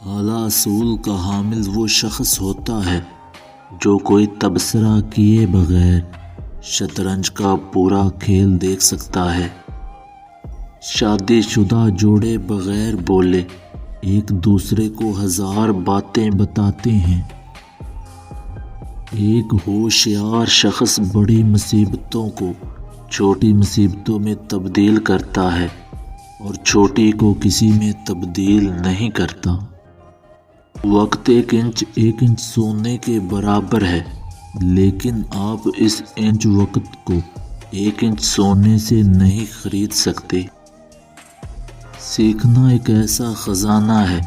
اعلیٰ اصول کا حامل وہ شخص ہوتا ہے جو کوئی تبصرہ کیے بغیر شطرنج کا پورا کھیل دیکھ سکتا ہے۔ شادی شدہ جوڑے بغیر بولے ایک دوسرے کو ہزار باتیں بتاتے ہیں۔ ایک ہوشیار شخص بڑی مصیبتوں کو چھوٹی مصیبتوں میں تبدیل کرتا ہے اور چھوٹی کو کسی میں تبدیل نہیں کرتا۔ وقت ایک انچ سونے کے برابر ہے، لیکن آپ اس انچ وقت کو 1 انچ سونے سے نہیں خرید سکتے۔ سیکھنا ایک ایسا خزانہ ہے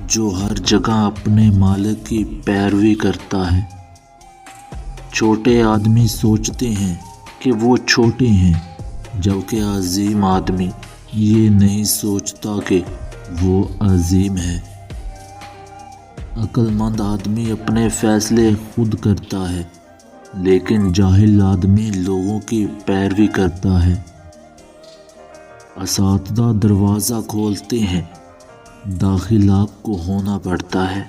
جو ہر جگہ اپنے مالک کی پیروی کرتا ہے۔ چھوٹے آدمی سوچتے ہیں کہ وہ چھوٹے ہیں، جبکہ عظیم آدمی یہ نہیں سوچتا کہ وہ عظیم ہے۔ عقل مند آدمی اپنے فیصلے خود کرتا ہے، لیکن جاہل آدمی لوگوں کی پیروی کرتا ہے۔ اساتذہ دروازہ کھولتے ہیں، داخل آپ کو ہونا پڑتا ہے۔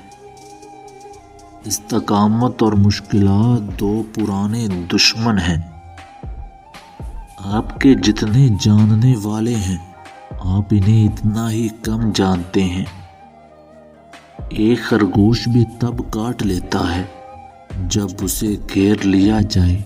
استقامت اور مشکلات 2 پرانے دشمن ہیں۔ آپ کے جتنے جاننے والے ہیں، آپ انہیں اتنا ہی کم جانتے ہیں۔ ایک خرگوش بھی تب کاٹ لیتا ہے جب اسے گھیر لیا جائے۔